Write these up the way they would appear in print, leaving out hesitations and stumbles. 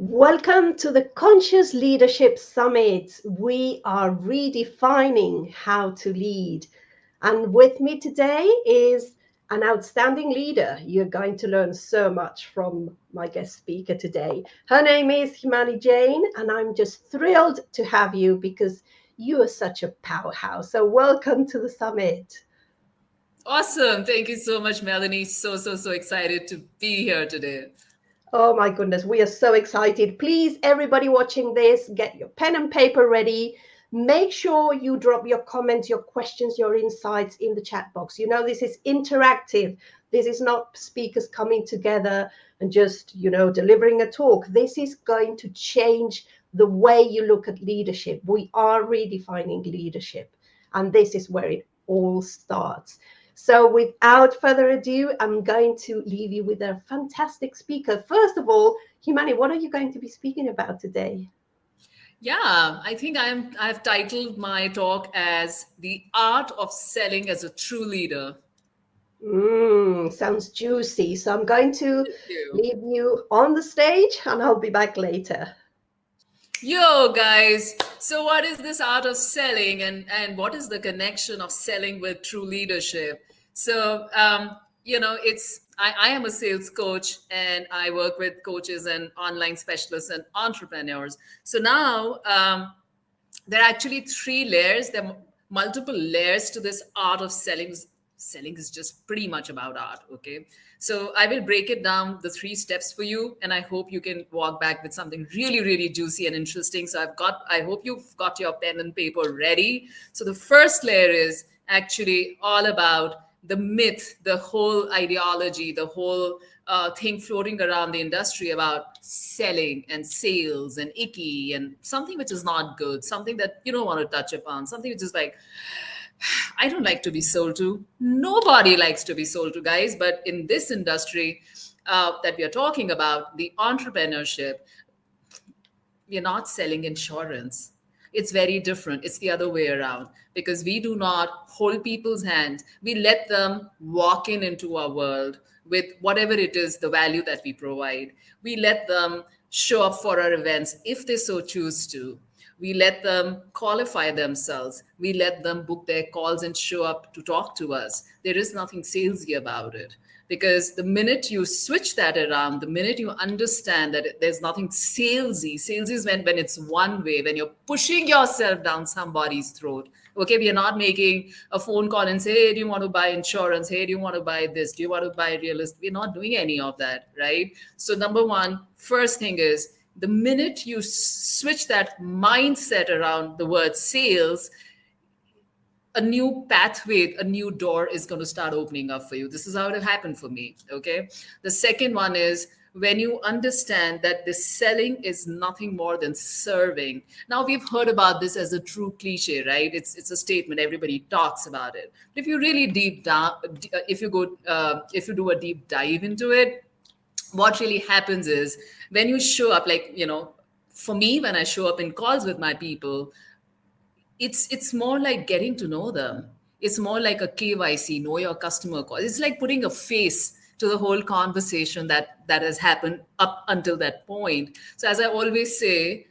Welcome to the Conscious Leadership Summit. We are redefining how to lead. And with me today is an outstanding leader. You're going to learn so much from my guest speaker today. Her name is Himani Jane, and I'm just thrilled to have you because you are such a powerhouse. So, welcome to the summit. Awesome. Thank you so much, Melanie. So excited to be here today. Oh my goodness, we are so excited. Please, everybody watching this, get your pen and paper ready. Make sure you drop your comments, your questions, your insights in the chat box. You know, this is interactive. This is not speakers coming together and just, delivering a talk. This is going to change the way you look at leadership. We are redefining leadership, and this is where it all starts. So without further ado, I'm going to leave you with a fantastic speaker. First of all, Himani, what are you going to be speaking about today? Yeah, I think I've titled my talk as The Art of Selling as a True Leader. Sounds juicy. So I'm going to Thank you. leave you on the stage and I'll be back later. Yo, guys. So what is this art of selling and what is the connection of selling with true leadership? So I am a sales coach and I work with coaches and online specialists and entrepreneurs. So now there are actually three layers. There are multiple layers to this art of selling. Selling is just pretty much about art. Okay, so I will break it down the three steps for you, and I hope you can walk back with something really juicy and interesting. So I hope you've got your pen and paper ready. So the first layer is actually all about the myth, the whole ideology, the whole thing floating around the industry about selling and sales and icky and something which is not good, something that you don't want to touch upon, something which is like, I don't like to be sold to. Nobody likes to be sold to, guys. But in this industry that we are talking about, the entrepreneurship, we're not selling insurance. It's very different. It's the other way around because we do not hold people's hands. We let them walk into our world with whatever it is, the value that we provide. We let them show up for our events if they so choose to. We let them qualify themselves. We let them book their calls and show up to talk to us. There is nothing salesy about it. Because the minute you switch that around, the minute you understand that there's nothing salesy is when it's one way, when you're pushing yourself down somebody's throat. Okay, we are not making a phone call and say, hey, do you want to buy insurance? Hey, do you want to buy this? Do you want to buy real estate? We're not doing any of that, right? So, number one, first thing is the minute you switch that mindset around the word sales, a new pathway, a new door is going to start opening up for you. This is how it happened for me. Okay. The second one is when you understand that this selling is nothing more than serving. Now we've heard about this as a true cliche, right? It's a statement. Everybody talks about it. But if you really deep down, if you do a deep dive into it, what really happens is when you show up, like, for me, when I show up in calls with my people, it's more like getting to know them. It's more like a KYC, know your customer call. It's like putting a face to the whole conversation that has happened up until that point. So as I always say,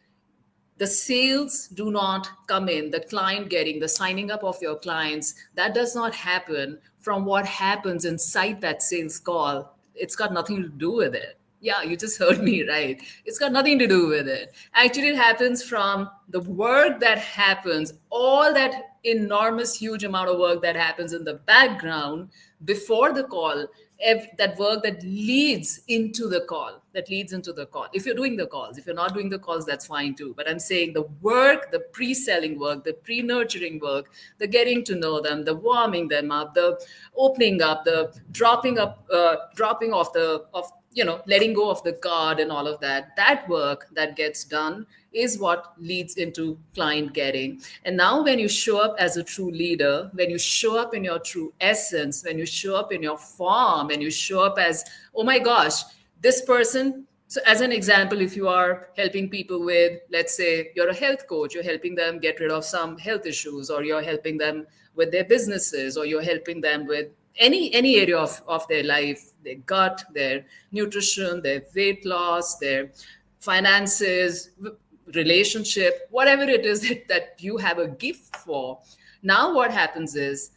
the sales do not come in, the client getting, the signing up of your clients, that does not happen from what happens inside that sales call. It's got nothing to do with it. Yeah, you just heard me right. It's got nothing to do with it. Actually, it happens from the work that happens, all that enormous, huge amount of work that happens in the background before the call, that work that leads into the call, if you're doing the calls. If you're not doing the calls, that's fine too, but I'm saying the work, the pre-selling work, the pre-nurturing work, the getting to know them, the warming them up, the opening up, the dropping off the of letting go of the guard and all of that, that work that gets done is what leads into client getting. And now when you show up as a true leader, when you show up in your true essence, when you show up in your form, when you show up as, oh my gosh, this person. So as an example, if you are helping people with, let's say you're a health coach, you're helping them get rid of some health issues, or you're helping them with their businesses, or you're helping them with any area of their life, their gut, their nutrition, their weight loss, their finances, relationship, whatever it is that you have a gift for. Now, what happens is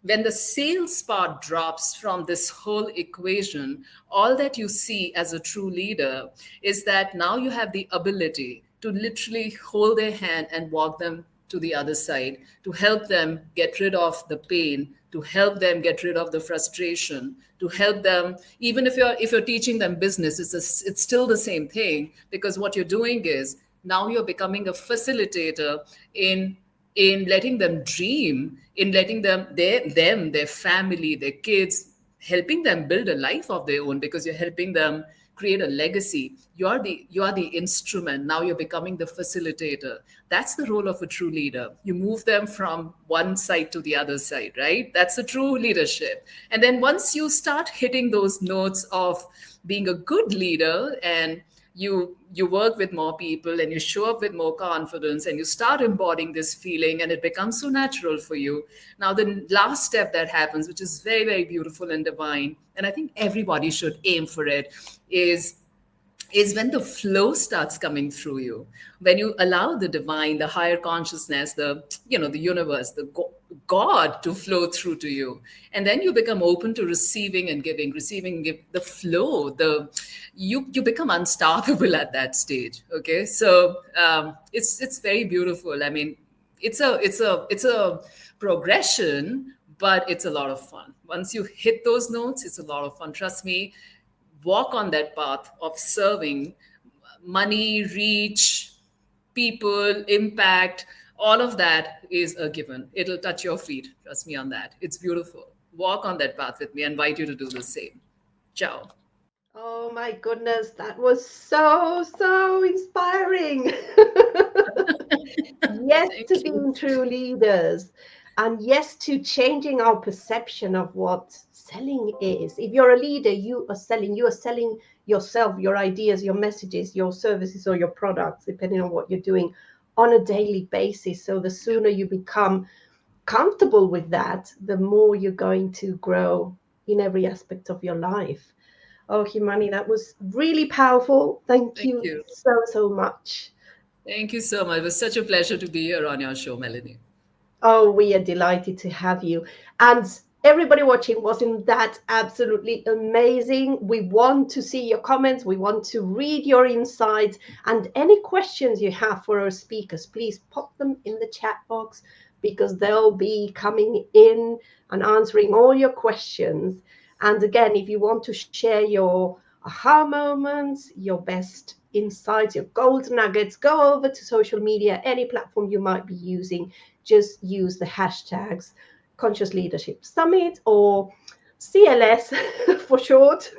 when the sales part drops from this whole equation, all that you see as a true leader is that now you have the ability to literally hold their hand and walk them to the other side, to help them get rid of the pain, to help them get rid of the frustration, to help them, even if you're teaching them business, it's still the same thing, because what you're doing is now you're becoming a facilitator in letting them dream, in letting their family, their kids, helping them build a life of their own, because you're helping them create a legacy. You are the instrument. Now you're becoming the facilitator. That's the role of a true leader. You move them from one side to the other side, right? That's a true leadership. And then once you start hitting those notes of being a good leader, and you work with more people and you show up with more confidence and you start embodying this feeling, and it becomes so natural for you. Now the last step that happens, which is very, very beautiful and divine, and I think everybody should aim for it, is when the flow starts coming through you, when you allow the divine, the higher consciousness, the universe, God to flow through to you. And then you become open to receiving and giving, the flow, you become unstoppable at that stage. Okay. So it's very beautiful. I mean, it's a progression, but it's a lot of fun. Once you hit those notes, it's a lot of fun. Trust me, walk on that path of serving. Money, reach, people, impact, all of that is a given. It'll touch your feet. Trust me on that. It's beautiful. Walk on that path with me. I invite you to do the same. Ciao. Oh my goodness, that was so, so inspiring. Yes to Thank you. being true leaders, and yes to changing our perception of what selling is. If you're a leader, you are selling yourself, your ideas, your messages, your services, or your products, depending on what you're doing on a daily basis. So the sooner you become comfortable with that, the more you're going to grow in every aspect of your life. Oh, Himani, that was really powerful. Thank Thank you you. so, so much. Thank you so much. It was such a pleasure to be here on your show, Melanie. Oh, we are delighted to have you. And everybody watching, wasn't that absolutely amazing? We want to see your comments. We want to read your insights. And any questions you have for our speakers, please pop them in the chat box, because they'll be coming in and answering all your questions. And again, if you want to share your aha moments, your best insights, your gold nuggets, go over to social media, any platform you might be using. Just use the hashtags Conscious Leadership Summit, or CLS for short,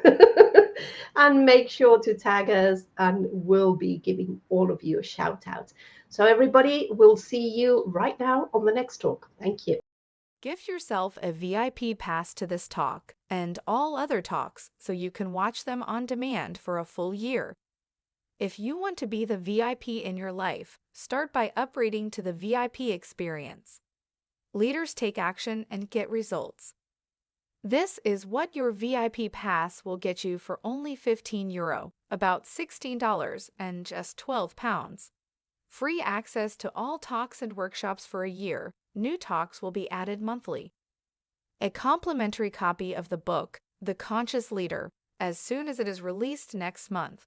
and make sure to tag us, and we'll be giving all of you a shout out. So everybody, we'll see you right now on the next talk. Thank you. Gift yourself a VIP pass to this talk and all other talks so you can watch them on demand for a full year. If you want to be the VIP in your life, start by upgrading to the VIP experience. Leaders take action and get results. This is what your VIP pass will get you for only €15, about $16 and just £12. Free access to all talks and workshops for a year. New talks will be added monthly. A complimentary copy of the book, The Conscious Leader, as soon as it is released next month.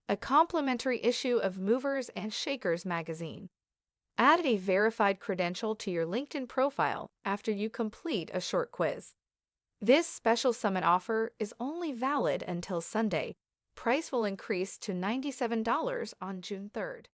A complimentary issue of Movers and Shakers magazine. Add a verified credential to your LinkedIn profile after you complete a short quiz. This special summit offer is only valid until Sunday. Price will increase to $97 on June 3rd.